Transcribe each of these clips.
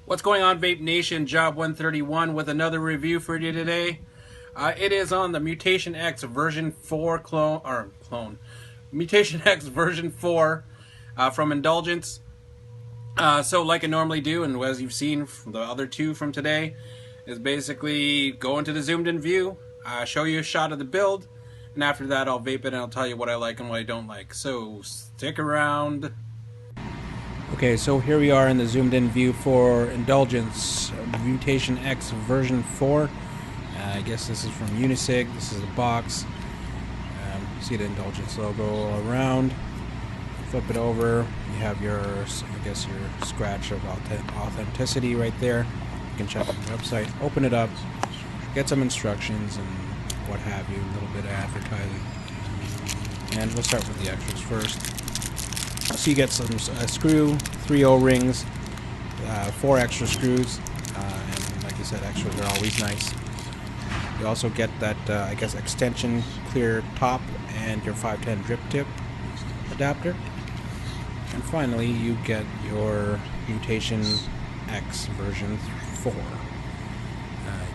What's going on, Vape Nation? Job 131 with another review for you today. It is on the Mutation X version 4 clone. Mutation X version 4 from Indulgence. So like I normally do, and as you've seen from the other two from today, is basically go into the zoomed in view, show you a shot of the build, and after that I'll vape it and I'll tell you what I like and what I don't like. So stick around. Okay, so here we are in the zoomed in view for Indulgence, Mutation X version 4. I guess this is from Unisig. This is the box. You see the Indulgence logo all around. Flip it over. You have your, I guess, your scratch of authenticity right there. You can check out the website. Open it up. Get some instructions and what have you. A little bit of advertising. And we'll start with the extras first. So you get some a screw, 3 O-rings, 4 extra screws, and like I said, extras are always nice. You also get that, I guess, extension clear top and your 510 drip tip adapter. And finally, you get your Mutation X version 4. You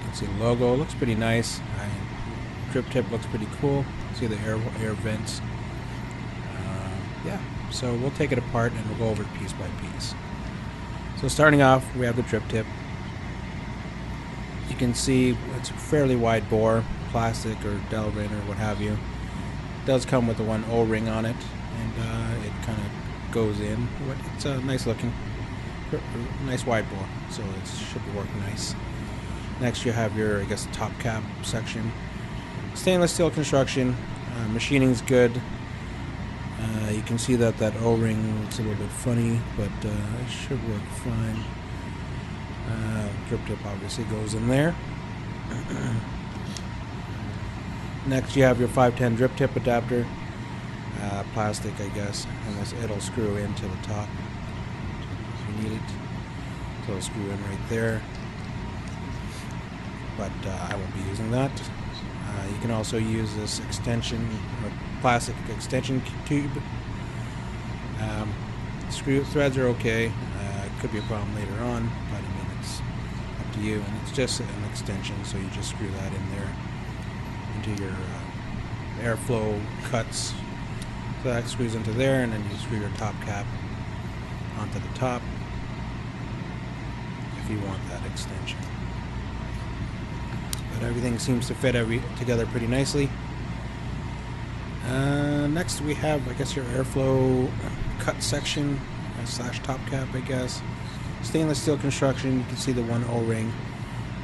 can see the logo, it looks pretty nice. Drip tip looks pretty cool. See the air vents. Yeah. So we'll take it apart and we'll go over it piece by piece. So starting off, we have the drip tip. You can see it's a fairly wide bore, plastic or Delrin or what have you. It does come with the one O-ring on it, and it kind of goes in. It's a nice looking, nice wide bore, so it should work nice. Next you have your, I guess, top cap section. Stainless steel construction, machining's good. You can see that O-ring looks a little bit funny, but it should work fine. Drip tip obviously goes in there. Next you have your 510 drip tip adapter, plastic I guess, and it'll screw into the top if you need it. So it'll screw in right there, but I won't be using that. You can also use this extension, or plastic extension tube. Screw threads are okay. Could be a problem later on, but I mean, it's up to you. And it's just an extension, so you just screw that in there into your airflow cuts. So that screws into there, and then you screw your top cap onto the top if you want that extension. But everything seems to fit together pretty nicely. Next we have, I guess, your airflow cut section slash top cap, I guess. Stainless steel construction. You can see the one O-ring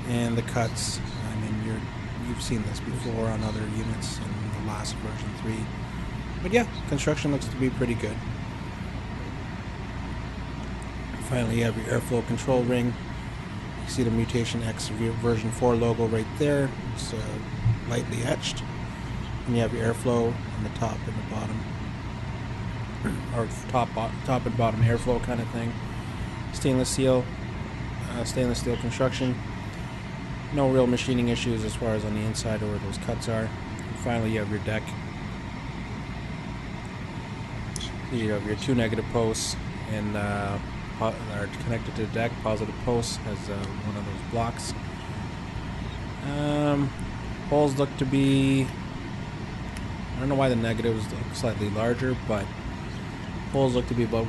and the cuts. I mean, you've seen this before on other units in the last version 3. But yeah, construction looks to be pretty good. Finally, you have your airflow control ring. You see the Mutation X version 4 logo right there. It's lightly etched. And you have your airflow on the top and the bottom, or top and bottom airflow kind of thing. Stainless steel construction. No real machining issues as far as on the inside or where those cuts are. And finally, you have your deck. You have your 2 negative posts and are connected to the deck. Positive post has one of those blocks. Holes look to be, I don't know why the negatives look slightly larger, but holes look to be about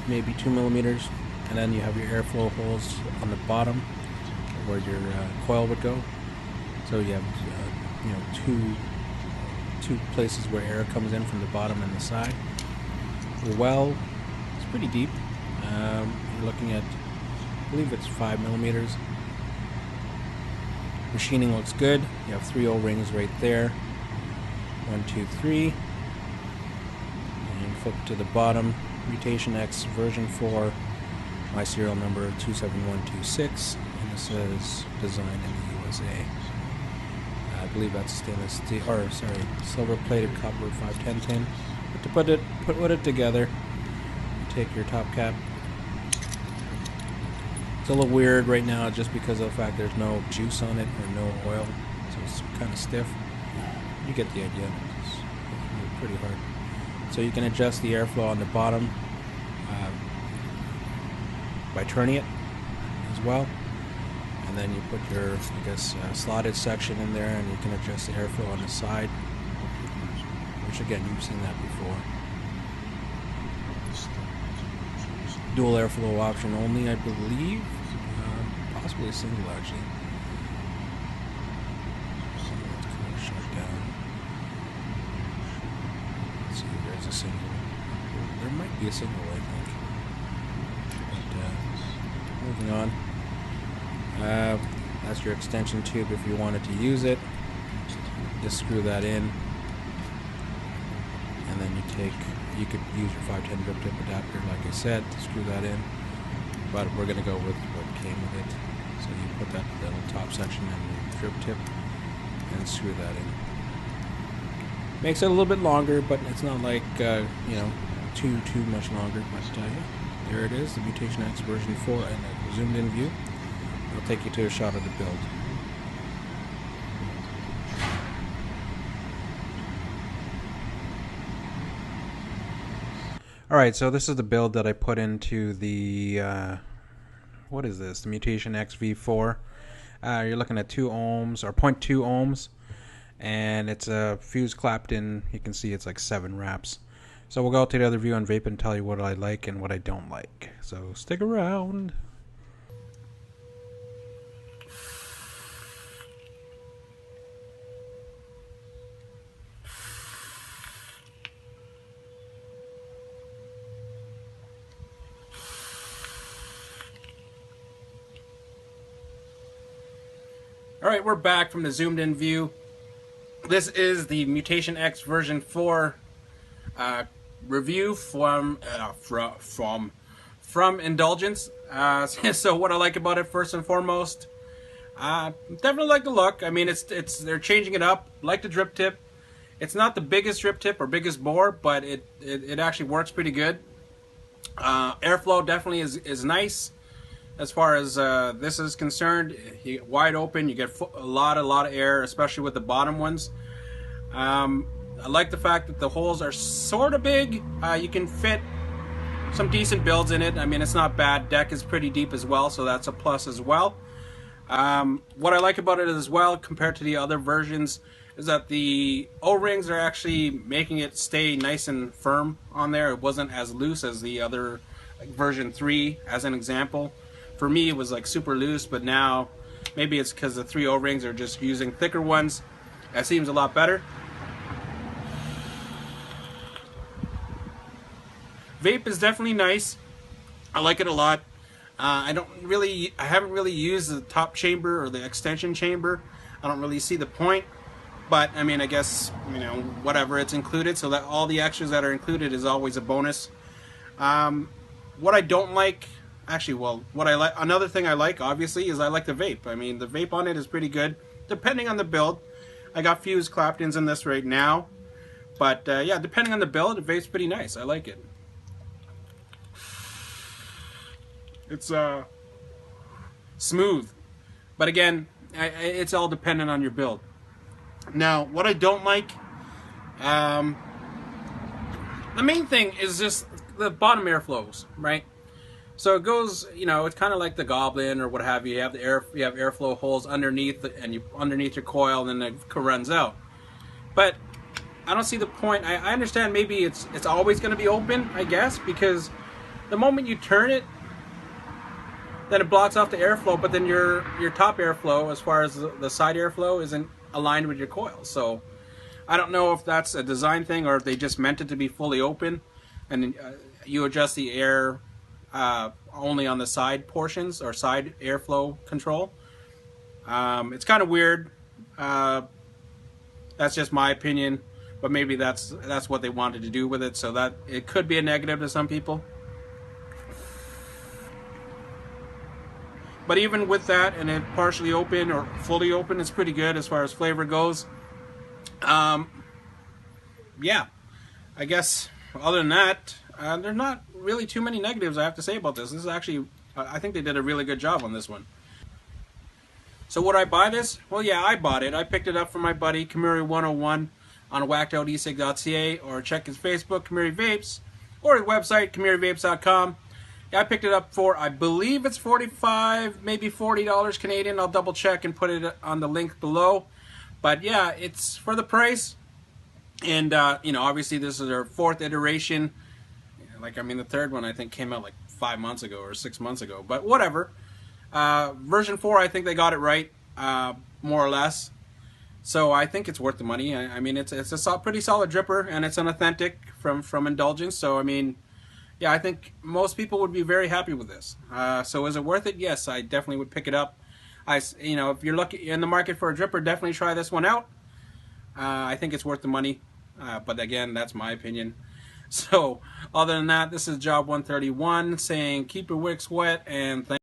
maybe 2 millimeters. And then you have your airflow holes on the bottom where your coil would go. So you have two places where air comes in from the bottom and the side. The well, it's pretty deep. You're looking at, I believe it's 5 millimeters. Machining looks good. You have 3 O-rings right there. 1, 2, 3. And flip to the bottom. Mutation X version 4. My serial number 27126. And this says designed in the USA. I believe that's stainless steel, or sorry, silver-plated copper 510 tin. But to put it together, you take your top cap. It's a little weird right now just because of the fact there's no juice on it or no oil, so it's kind of stiff. You get the idea. It's pretty hard. So you can adjust the airflow on the bottom by turning it as well. And then you put your, I guess, slotted section in there, and you can adjust the airflow on the side, which again, you've seen that before. Dual airflow option only, I believe. Possibly a single, actually. So let's kind of shut down. Let's see if there's a single. There might be a single, I think. But moving on. That's your extension tube if you wanted to use it. Just screw that in. And then you could use your 510 drip tip adapter, like I said, to screw that in. But we're going to go with what came with it. So you put that little top section in the drip tip and screw that in. Makes it a little bit longer, but it's not like, you know, too much longer. But yeah, there it is, the Mutation X version 4 in a zoomed in view. I'll take you to a shot of the build. Alright, so this is the build that I put into the, what is this? The Mutation X V4. You're looking at 2 ohms, or 0.2 ohms, and it's a fuse clapped in. You can see it's like 7 wraps. So we'll go to the other view on vape and tell you what I like and what I don't like. So stick around. Alright, we're back from the zoomed in view. This is the Mutation X version 4 review from Indulgence. So what I like about it, first and foremost, definitely like the look. I mean, they're changing it up. Like the drip tip. It's not the biggest drip tip or biggest bore, but it actually works pretty good. Airflow definitely is nice. As far as this is concerned, you get wide open, you get a lot of air, especially with the bottom ones. I like the fact that the holes are sort of big. You can fit some decent builds in it. I mean, it's not bad. Deck is pretty deep as well, so that's a plus as well. What I like about it as well, compared to the other versions, is that the O-rings are actually making it stay nice and firm on there. It wasn't as loose as the other, like version 3, as an example. For me, it was like super loose, but now maybe it's because the 3 O-rings are just using thicker ones. That seems a lot better. Vape is definitely nice. I like it a lot. I haven't really used the top chamber or the extension chamber. I don't really see the point, but I mean, I guess, you know, whatever, it's included, so that all the extras that are included is always a bonus. What I don't like. Actually, well, what I like, another thing I like, obviously, is I like the vape. I mean, the vape on it is pretty good, depending on the build. I got fused Claptons in this right now, but yeah, depending on the build, the vape's pretty nice. I like it. It's smooth, but again, it's all dependent on your build. Now, what I don't like, the main thing is just the bottom airflows, right? So it goes, you know, it's kind of like the Goblin or what have you. You have airflow holes underneath, and underneath your coil, and then it runs out. But I don't see the point. I understand maybe it's always going to be open, I guess, because the moment you turn it, then it blocks off the airflow. But then your top airflow, as far as the side airflow, isn't aligned with your coil. So I don't know if that's a design thing or if they just meant it to be fully open, and you adjust the air. Only on the side portions or side airflow control. It's kind of weird. That's just my opinion, but maybe that's what they wanted to do with it. So that it could be a negative to some people. But even with that, and it partially open or fully open, it's pretty good as far as flavor goes. Yeah, I guess other than that, there's not really too many negatives I have to say about this. This is actually, I think they did a really good job on this one. So would I buy this? Well, yeah, I bought it. I picked it up from my buddy, Kamuri101, on whackedoutesig.ca, or check his Facebook, Kamuri Vapes, or his website, KamuriVapes.com. Yeah, I picked it up for, I believe it's $45, maybe $40 Canadian. I'll double check and put it on the link below. But yeah, it's for the price. And, you know, obviously this is our 4th iteration. Like, I mean, the 3rd one I think came out like 5 months ago or 6 months ago. But whatever. Version 4, I think they got it right, more or less. So I think it's worth the money. I mean, it's a pretty solid dripper, and it's an authentic from Indulgence. So I mean, yeah, I think most people would be very happy with this. So is it worth it? Yes, I definitely would pick it up. You know, if you're lucky in the market for a dripper, definitely try this one out. I think it's worth the money. But again, that's my opinion. So other than that, this is Job 131 saying keep your wicks wet and thank